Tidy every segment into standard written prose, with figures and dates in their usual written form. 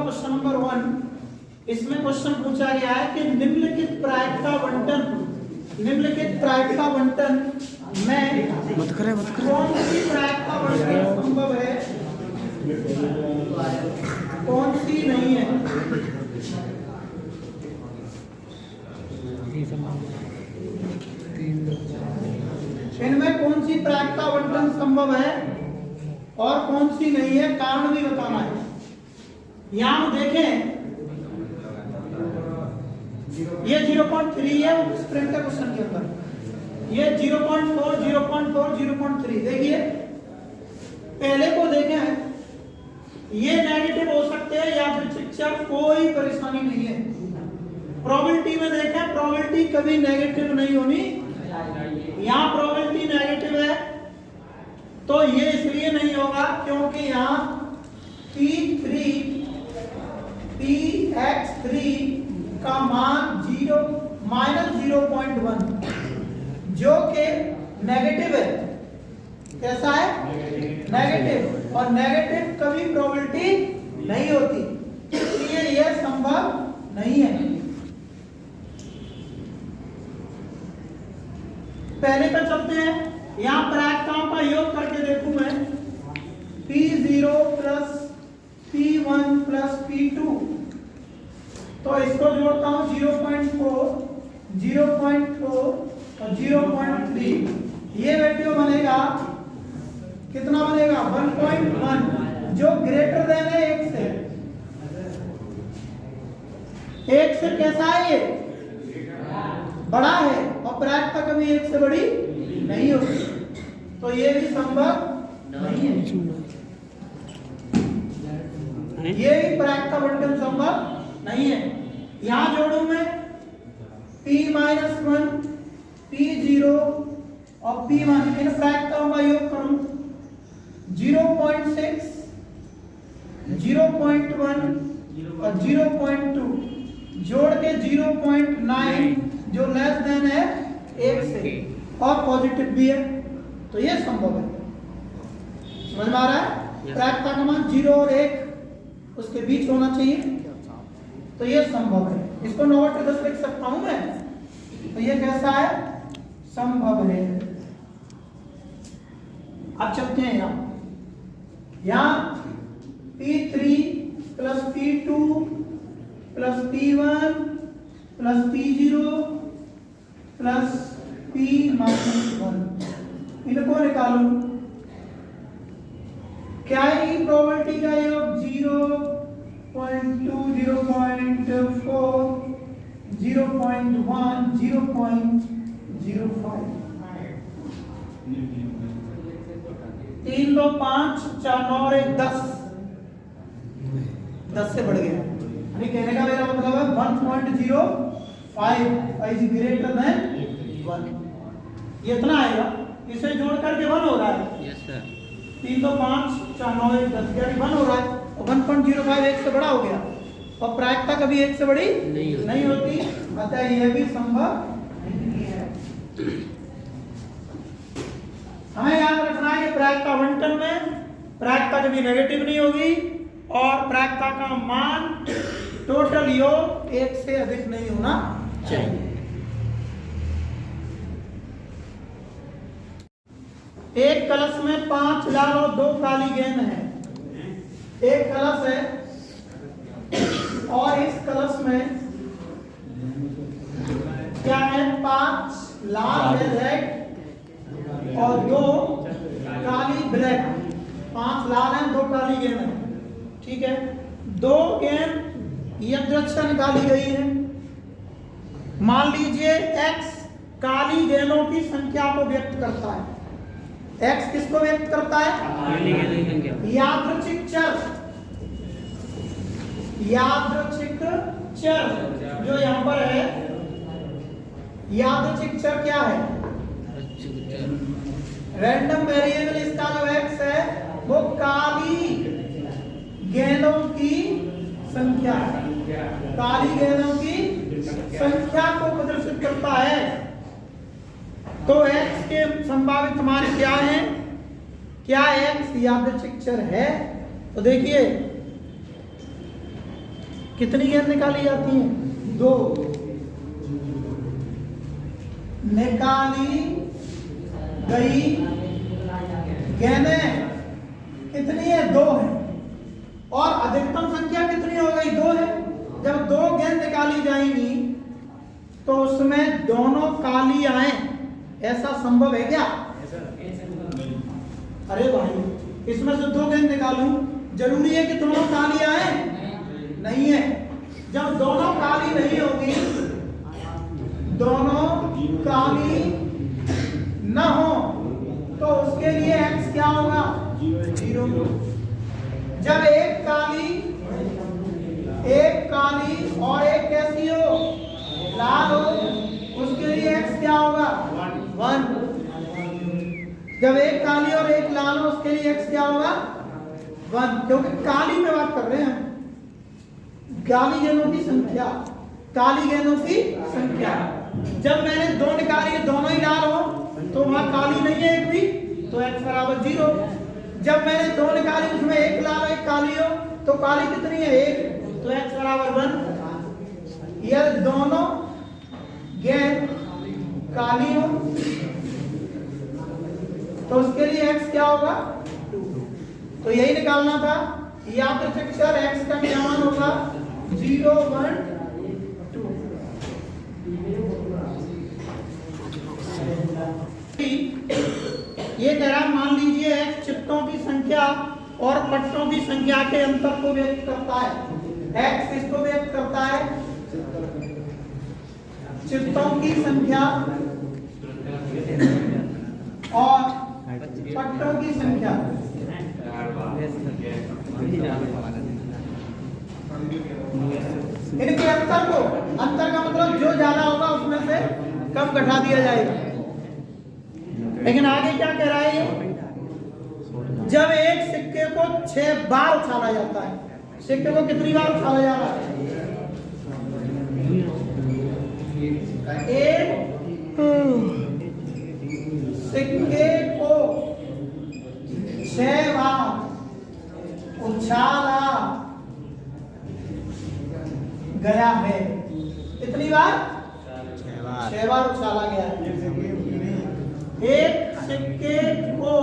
Question number 1। इसमें question पूछा गया है कि निम्नलिखित प्रायिकता बंटन में कौन सी प्रायिकता बंटन संभव है, कौन सी नहीं है। इनमें कौन सी प्रायिकता बंटन संभव है और कौन सी नहीं है, कारण भी बताना है। यहां देखें, ये 0.3 है स्प्रिंग का क्वेश्चन के अंदर, ये 0.4, 0.4, 0.3। देखिए पहले को देखें, ये नेगेटिव हो सकते हैं या फिर पिक्चर, कोई परेशानी नहीं है। प्रोबेबिलिटी में देखें, प्रोबेबिलिटी कभी नेगेटिव नहीं होनी। यहाँ प्रोबेबिलिटी नेगेटिव है तो ये इसलिए नहीं होगा क्योंकि यहाँ Px3 का मान -0.1 जो कि नेगेटिव है। कैसा है? नेगेटिव। और नेगेटिव कभी प्रोबेबिलिटी नहीं होती, इसलिए यह संभव नहीं है। पहले पर चलते हैं, यहां प्रायिकताओं का योग करके देखूं मैं। P0 plus P1 plus P2, तो इसको जोड़ता हूं 0.4, 0.4 और 0.3। ये वैल्यू बनेगा, कितना बनेगा? 1.1, जो ग्रेटर देन है 1 से। 1 से कैसा है? ये बड़ा है और प्रायिकता कभी 1 से बड़ी नहीं होती, तो ये भी संभव नहीं है। ये भी प्रायिकता बंटन संभव नहीं है। यहां जोड़ू मैं P-1, P0 और P1, इन प्रायिकताओं का योग करूं 0.6, 0.1 और 0.2 जोड़ के 0.9 जो लेस देन है 1 से और पॉजिटिव भी है, तो ये संभव है। समझ में आ रहा है? प्रायिकता का मान 0 और 1 उसके बीच होना चाहिए, तो ये संभव है। इसको 9/10 लिख सकता हूं मैं, तो ये कैसा है? संभव है। अब चलते हैं यहाँ P3 plus P2 plus P1 plus P0 plus P-1, इनको निकालू। क्या है? प्रोबेबिलिटी का योग 0.2, 0.4, 0.1, 0.05। 3, 2, 5, 4, 9 और 1, 10 से बढ़ गया। यानी कहने का मेरा मतलब है 1.05 इज ग्रेटर देन 1। ये इतना आएगा, इसे जोड़ करके 1 हो रहा है। Yes sir. 3, 2, 5, 4, 9, 1, 10 यानी 1 हो रहा है, और 1.05 1 से बड़ा हो गया, और प्रायिकता कभी 1 से बड़ी नहीं होती, अतः यह भी संभव नहीं है। हमें याद रखना है कि प्रायिकता बंटन में प्रायिकता कभी नेगेटिव नहीं होगी और प्रायिकता का मान टोटल योग 1 से अधिक नहीं होना चाहिए। एक कलश में 5 लाल और 2 काली गेंद है। एक कलश है और इस कलश में क्या है? 5 लाल है रेड और 2 काली ब्लैक। 5 लाल है, 2 काली गेंद है, ठीक है। 2 गेंद यदृच्छा निकाली गई है। मान लीजिए x काली गेंदों की संख्या को व्यक्त करता है। x किसको व्यक्त करता है? यादृच्छिक चर जो यहां पर है। यादृच्छिक चर क्या है? Random variable. इसका जो x है वो काली गेंदों की संख्या है। काली गेंदों की संख्या को प्रदर्शित करता है। तो x के संभावित मान क्या हैं? क्या x यादृच्छिक चर है? तो देखिए कितनी गेंद निकाली जाती है? 2 निकाली गई गेंदें कितनी है? 2 है। और अधिकतम संख्या कितनी हो गई? 2 है। जब 2 गेंद निकाली जाएंगी तो उसमें दोनों काली आए, ऐसा संभव है क्या? अरे भाई, इसमें से 2 गेंद निकालूं, जरूरी है कि दोनों काली आए? नहीं है। जब दोनों काली नहीं होगी, दोनों काली न हो, तो उसके लिए x क्या होगा? 0। जब एक काली और एक कैसी हो? लाल हो, उसके लिए x क्या होगा? 1। जब एक काली और एक लाल हो, उसके लिए x क्या होगा? 1, क्योंकि काली में बात कर रहे हैं हम। काली गेंदों की संख्या, काली गेंदों की संख्या। जब मैंने 2 निकाली, दोनों ही लाल हो, तो वहां काली नहीं है एक भी, तो x बराबर 0। जब मैंने 2 निकाली, उसमें एक लाल एक काली हो, तो काली कितनी है? 1, तो x बराबर 1। यह दोनों गेंद काली हो, तो उसके लिए x क्या होगा? 2। तो यही निकालना था। यादृच्छिक चर x का क्या मान होगा? 0, 1, 2। ये कह रहा, मान लीजिए x चित्तों की संख्या और पट्टों की संख्या के अंतर को व्यक्त करता है। x किसको व्यक्त करता है? चित्तों की संख्या और पट्टों की संख्या। इनके अंतर को, अंतर का मतलब जो ज्यादा होगा उसमें से कम घटा दिया जाएगा। लेकिन आगे क्या कह रहा है ये? जब एक सिक्के को 6 बार उछाला जाता है, सिक्के को कितनी बार उछाला जा रहा है? एक सिक्के को 6 बार उछाला गया है। कितनी बार? 6 बार उछाला गया है। एक सिक्के को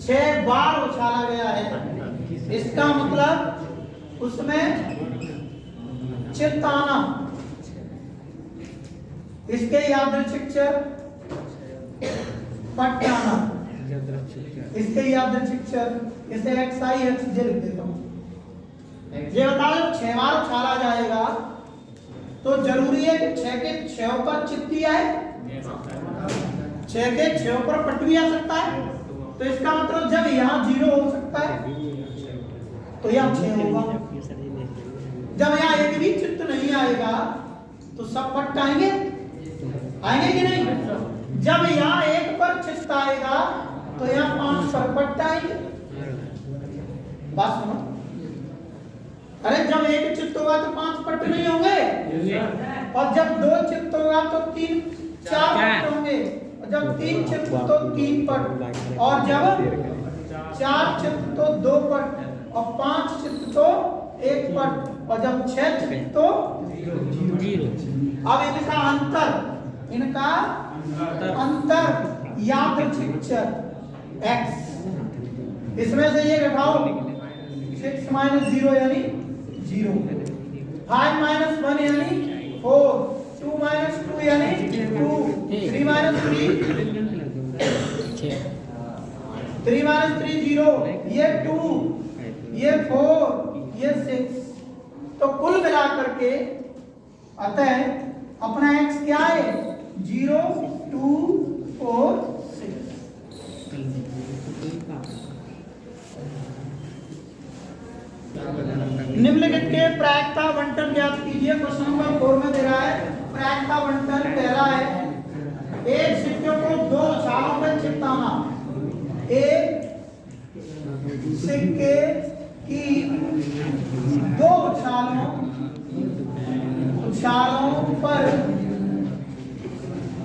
6 बार उछाला गया है, इसका मतलब उसमें चित्त आना। इसके यादृच्छिक चर पट्ट आना, इसके यादृच्छिक चर, इसे xi xj लिख देता हूं। ये बताओ, 6 बार उछाला जाएगा तो जरूरी है कि 6 के 6 पर चित्त ही आए, 6 के 6 पर पट्ट भी आ सकता है। तो इसका मतलब जब यहाँ 0 हो सकता है तो यहाँ 6 होगा। जब यहाँ एक भी चित्त नहीं आएगा तो सब पट्ट आएंगे, आएंगे कि नहीं? जब यहाँ 1 पर चित्त आएगा तो यहाँ 5 पर पट्ट आएंगे। बात सुनो, अरे जब 1 चित्त होगा तो 5 पट्ट नहीं होंगे, और जब 2 चित्त होगा तो 3 4 पट्ट होंगे, और जब 3 चित्त तो 3 पट्ट, और जब 4 चित्त तो 2 पट्ट, और 5 चित्त तो 1 पट्ट, और जब 6 चित्त तो 0। अब इनका अंतर यादृच्छिक चर x, इसमें से ये घटाओ, 6 - 0 यानी 0, 5 - 1 यानी 4, 2 - 2 यानी 2, 3 - 3 0, ये 2, ये 4, ये 6। तो कुल मिलाकर के अतः अपना x क्या है? 0, 2, 4, 6। निम्नलिखित के प्रायिकता बंटन ज्ञात कीजिए। क्वेश्चन नंबर 4 में दे रहा है प्रायिकता बंटन। पहला है, एक सिक्के को 2 उछालों में चिपकाना। एक सिक्के की 2 उछालों पर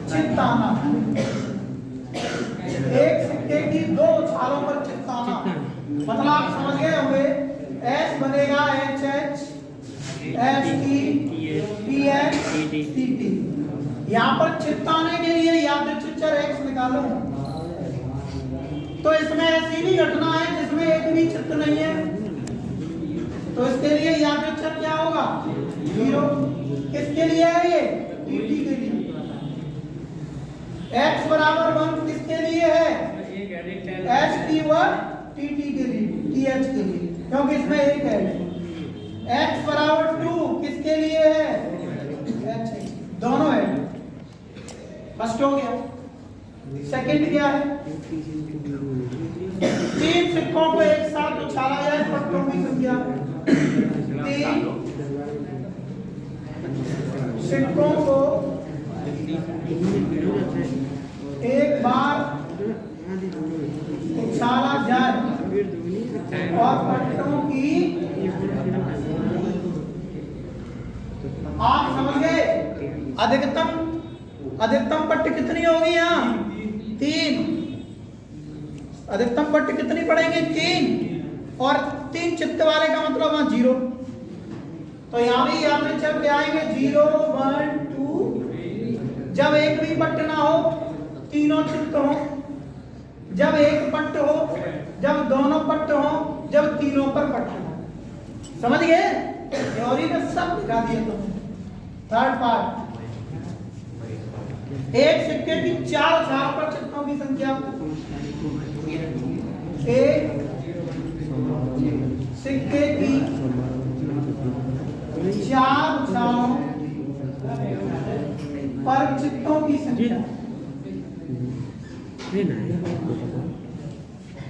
चिपकाना। एक सिक्के की 2 उछालों पर चिपकाना मतलब आप समझ गए होंगे, S बनेगा HH H T T H T T. यहाँ पर चित्त आने के लिए यादृच्छिक चर x निकालो। तो इसमें ऐसी भी घटना है जिसमें एक भी चित्त नहीं है, तो इसके लिए यादृच्छिक क्या होगा? 0। किसके लिए है ये? टी के लिए। x बराबर 1 किसके लिए है? एच टी व टी के लिए, टी एच के लिए, क्योंकि इसमें एक है। x बराबर 2 किसके लिए है? एच, दोनों है। फर्स्ट हो गया। सेकंड क्या है? 3 सिक्कों को एक साथ उछाला जाए, पट्टों की संख्या 3 सिक्कों को एक बार उछाला जाए और पट्टों की, आप समझ गए? अधिकतम पट्ट कितनी होगी? यहाँ 3। अधिकतम पट्ट कितनी पड़ेंगे? 3। और 3 चित्त वाले का मतलब वहां 0। तो यहाँ भी यादृच्छिक क्या आएंगे? 0 1 2। जब एक भी पट्ट ना हो, तीनों चित्त हो। जब एक पट्ट हो, जब दोनों पट्ट हो, जब तीनों पर पट्ट हो। समझ गए? थ्योरी में सब दिखा दिया तुमने। थर्ड पार्ट, एक सिक्के की 4 उछाल पर चित्तों की संख्या। एक सिक्के की 4 उछालों पर चित्तों की संख्या।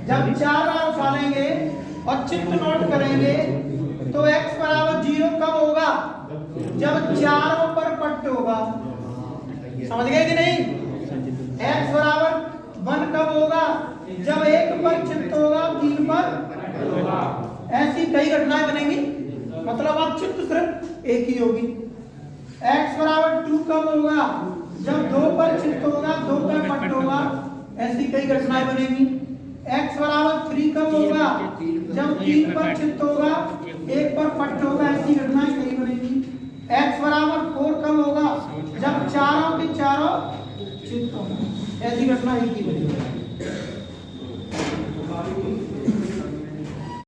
जब 4 बार उछालेंगे और चित्त नोट करेंगे तो x बराबर 0 कब होगा? जब चारों पर पट्ट होगा। समझ गए कि नहीं? x बराबर 1 कब होगा? जब एक पर चित्त होगा, 3 पर। ऐसी कई घटनाएं बनेंगी, मतलब आप चित्त सिर्फ एक ही होगी। x बराबर 2 कब होगा? जब 2 पर चित्त होगा, 2 पर पट्ट होगा। ऐसी कई घटनाएं बनेंगी। x बराबर 3 कब होगा? जब 3 पर चित्त होगा, 1 पर पट्ट होगा। ऐसी घटनाएं कई बनेंगी। x बराबर 4 कब होगा? जब चारों के चारों चित्त होंगे। ऐसी घटना एक ही बनेगी।